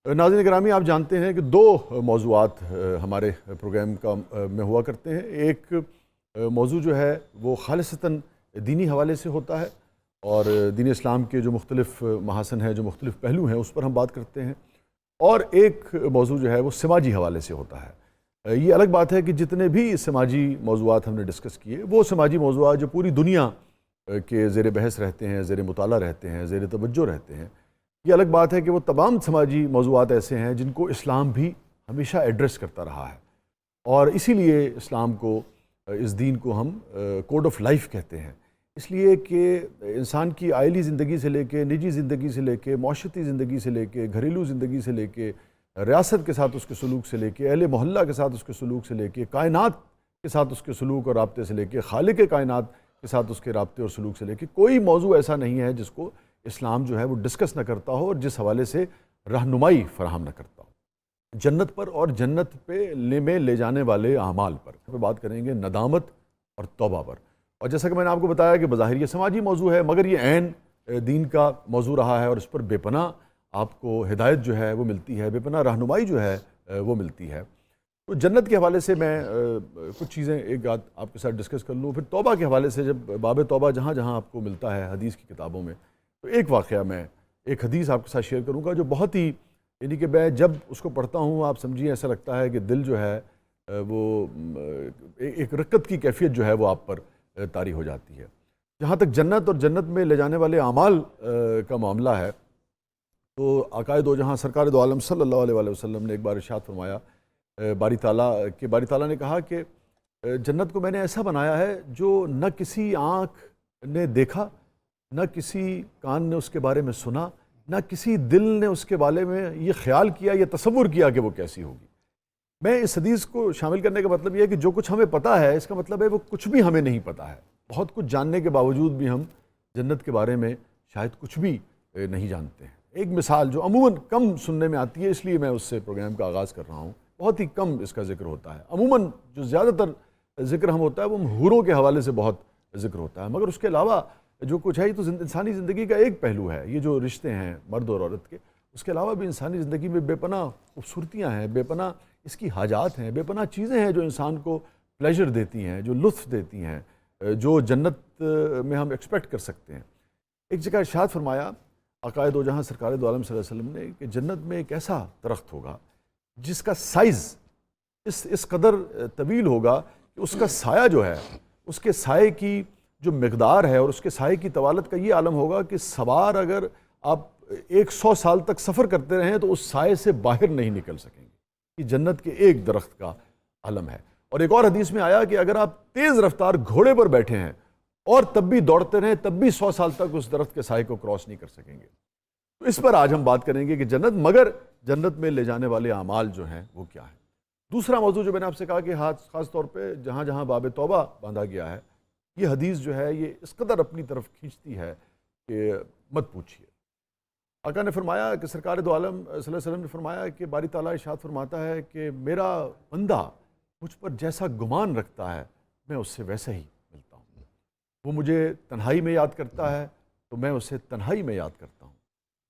ناظرین گرامی، آپ جانتے ہیں کہ دو موضوعات ہمارے پروگرام کا میں ہوا کرتے ہیں۔ ایک موضوع جو ہے وہ خالصتاً دینی حوالے سے ہوتا ہے اور دین اسلام کے جو مختلف محاسن ہیں، جو مختلف پہلو ہیں، اس پر ہم بات کرتے ہیں، اور ایک موضوع جو ہے وہ سماجی حوالے سے ہوتا ہے۔ یہ الگ بات ہے کہ جتنے بھی سماجی موضوعات ہم نے ڈسکس کیے، وہ سماجی موضوعات جو پوری دنیا کے زیر بحث رہتے ہیں، زیر مطالعہ رہتے ہیں، زیر توجہ رہتے ہیں۔ یہ الگ بات ہے کہ وہ تمام سماجی موضوعات ایسے ہیں جن کو اسلام بھی ہمیشہ ایڈریس کرتا رہا ہے، اور اسی لیے اسلام کو، اس دین کو ہم کوڈ آف لائف کہتے ہیں، اس لیے کہ انسان کی آئلی زندگی سے لے کے، نجی زندگی سے لے کے، معاشرتی زندگی سے لے کے، گھریلو زندگی سے لے کے، ریاست کے ساتھ اس کے سلوک سے لے کے، اہل محلہ کے ساتھ اس کے سلوک سے لے کے، کائنات کے ساتھ اس کے سلوک اور رابطے سے لے کے، خالق کائنات کے ساتھ اس کے رابطے اور سلوک سے لے کے، کوئی موضوع ایسا نہیں ہے جس کو اسلام جو ہے وہ ڈسکس نہ کرتا ہو اور جس حوالے سے رہنمائی فراہم نہ کرتا ہو۔ جنت پر اور جنت میں لے جانے والے اعمال پر بات کریں گے، ندامت اور توبہ پر۔ اور جیسا کہ میں نے آپ کو بتایا کہ بظاہر یہ سماجی موضوع ہے، مگر یہ عین دین کا موضوع رہا ہے اور اس پر بے پناہ آپ کو ہدایت جو ہے وہ ملتی ہے، بے پناہ رہنمائی جو ہے وہ ملتی ہے۔ تو جنت کے حوالے سے میں کچھ چیزیں ایک بات آپ کے ساتھ ڈسکس کر لوں، پھر توبہ کے حوالے سے، جب باب توبہ جہاں جہاں آپ کو ملتا ہے حدیث کی کتابوں میں، تو ایک واقعہ میں، ایک حدیث آپ کے ساتھ شیئر کروں گا جو بہت ہی، یعنی کہ میں جب اس کو پڑھتا ہوں آپ سمجھیے ایسا لگتا ہے کہ دل جو ہے وہ ایک رقت کی کیفیت جو ہے وہ آپ پر طاری ہو جاتی ہے۔ جہاں تک جنت اور جنت میں لے جانے والے اعمال کا معاملہ ہے، تو آقائے دو جہاں سرکار دو عالم صلی اللہ علیہ وآلہ وسلم نے ایک بار ارشاد فرمایا، باری تعالیٰ نے کہا کہ جنت کو میں نے ایسا بنایا ہے جو نہ کسی آنکھ نے دیکھا، نہ کسی کان نے اس کے بارے میں سنا، نہ کسی دل نے اس کے بارے میں یہ خیال کیا یا تصور کیا کہ وہ کیسی ہوگی۔ میں اس حدیث کو شامل کرنے کا مطلب یہ ہے کہ جو کچھ ہمیں پتہ ہے، اس کا مطلب ہے وہ کچھ بھی ہمیں نہیں پتہ ہے۔ بہت کچھ جاننے کے باوجود بھی ہم جنت کے بارے میں شاید کچھ بھی نہیں جانتے ہیں۔ ایک مثال جو عموماً کم سننے میں آتی ہے، اس لیے میں اس سے پروگرام کا آغاز کر رہا ہوں، بہت ہی کم اس کا ذکر ہوتا ہے۔ عموماً جو زیادہ تر ذکر ہم ہوتا ہے وہ حوروں کے حوالے سے بہت ذکر ہوتا ہے، مگر اس کے علاوہ جو کچھ ہے یہ تو انسانی زندگی کا ایک پہلو ہے۔ یہ جو رشتے ہیں مرد اور عورت کے، اس کے علاوہ بھی انسانی زندگی میں بے پناہ خوبصورتیاں ہیں، بے پناہ اس کی حاجات ہیں، بے پناہ چیزیں ہیں جو انسان کو پلیجر دیتی ہیں، جو لطف دیتی ہیں، جو جنت میں ہم ایکسپیکٹ کر سکتے ہیں۔ ایک جگہ ارشاد فرمایا عقائد و جہاں سرکار دو عالم صلی اللہ علیہ وسلم نے کہ جنت میں ایک ایسا درخت ہوگا جس کا سائز اس قدر طویل ہوگا کہ اس کا سایہ جو ہے، اس کے سائے کی جو مقدار ہے اور اس کے سائے کی طوالت کا یہ عالم ہوگا کہ سوار اگر آپ 100 سال تک سفر کرتے رہیں تو اس سائے سے باہر نہیں نکل سکیں گے۔ یہ جنت کے ایک درخت کا عالم ہے۔ اور ایک اور حدیث میں آیا کہ اگر آپ تیز رفتار گھوڑے پر بیٹھے ہیں اور تب بھی دوڑتے رہیں، تب بھی 100 سال تک اس درخت کے سائے کو کراس نہیں کر سکیں گے۔ تو اس پر آج ہم بات کریں گے کہ جنت، مگر جنت میں لے جانے والے اعمال جو ہیں وہ کیا ہیں۔ دوسرا موضوع جو میں نے آپ سے کہا کہ خاص طور پہ جہاں جہاں باب توبہ باندھا گیا ہے، یہ حدیث جو ہے یہ اس قدر اپنی طرف کھینچتی ہے کہ مت پوچھیے۔ آقا نے فرمایا کہ سرکار دو عالم صلی اللہ علیہ وسلم نے فرمایا کہ باری تعالیٰ ارشاد فرماتا ہے کہ میرا بندہ مجھ پر جیسا گمان رکھتا ہے میں اس سے ویسا ہی ملتا ہوں۔ وہ مجھے تنہائی میں یاد کرتا ہے تو میں اسے تنہائی میں یاد کرتا ہوں۔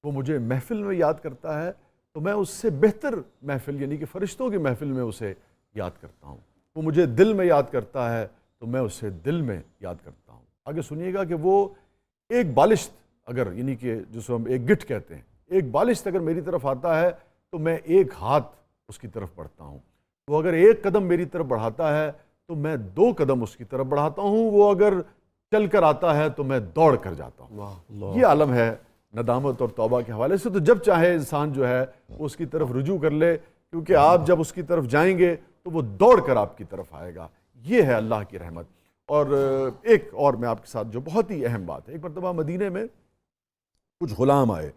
وہ مجھے محفل میں یاد کرتا ہے تو میں اس سے بہتر محفل، یعنی کہ فرشتوں کی محفل میں اسے یاد کرتا ہوں۔ وہ مجھے دل میں یاد کرتا ہے تو میں اسے دل میں یاد کرتا ہوں۔ آگے سنیے گا کہ وہ ایک بالشت اگر، یعنی کہ جس کو ہم ایک گٹھ کہتے ہیں، ایک بالشت اگر میری طرف آتا ہے تو میں ایک ہاتھ اس کی طرف بڑھتا ہوں۔ وہ اگر ایک قدم میری طرف بڑھاتا ہے تو میں 2 قدم اس کی طرف بڑھاتا ہوں۔ وہ اگر چل کر آتا ہے تو میں دوڑ کر جاتا ہوں۔ یہ عالم ہے ندامت اور توبہ کے حوالے سے۔ تو جب چاہے انسان جو ہے وہ اس کی طرف رجوع کر لے، کیونکہ آپ جب اس کی طرف جائیں گے تو وہ دوڑ کر آپ کی طرف آئے گا۔ یہ ہے اللہ کی رحمت۔ اور ایک اور میں آپ کے ساتھ جو بہت ہی اہم بات ہے، ایک مرتبہ مدینے میں کچھ غلام آئے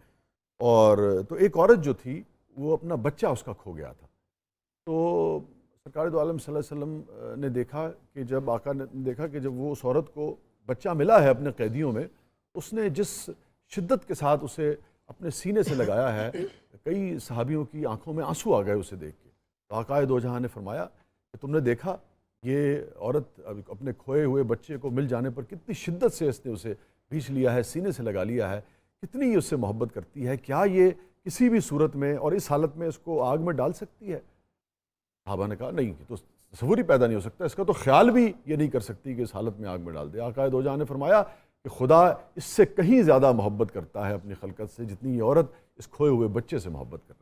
اور تو ایک عورت جو تھی وہ اپنا بچہ اس کا کھو گیا تھا۔ تو سرکار دو عالم صلی اللہ علیہ وسلم نے دیکھا کہ جب آقا نے دیکھا کہ جب وہ اس عورت کو بچہ ملا ہے اپنے قیدیوں میں، اس نے جس شدت کے ساتھ اسے اپنے سینے سے لگایا ہے، کئی صحابیوں کی آنکھوں میں آنسو آ گئے اسے دیکھ کے۔ تو آقا دو جہاں نے فرمایا کہ تم نے دیکھا یہ عورت اپنے کھوئے ہوئے بچے کو مل جانے پر کتنی شدت سے اس نے اسے کھینچ لیا ہے، سینے سے لگا لیا ہے، کتنی اس سے محبت کرتی ہے۔ کیا یہ کسی بھی صورت میں اور اس حالت میں اس کو آگ میں ڈال سکتی ہے؟ صحابہ نے کہا نہیں، تو تصور ہی پیدا نہیں ہو سکتا، اس کا تو خیال بھی یہ نہیں کر سکتی کہ اس حالت میں آگ میں ڈال دے۔ آقا دو جہاں نے فرمایا کہ خدا اس سے کہیں زیادہ محبت کرتا ہے اپنی خلقت سے جتنی یہ عورت اس کھوئے ہوئے بچے سے محبت کر رہی ہے۔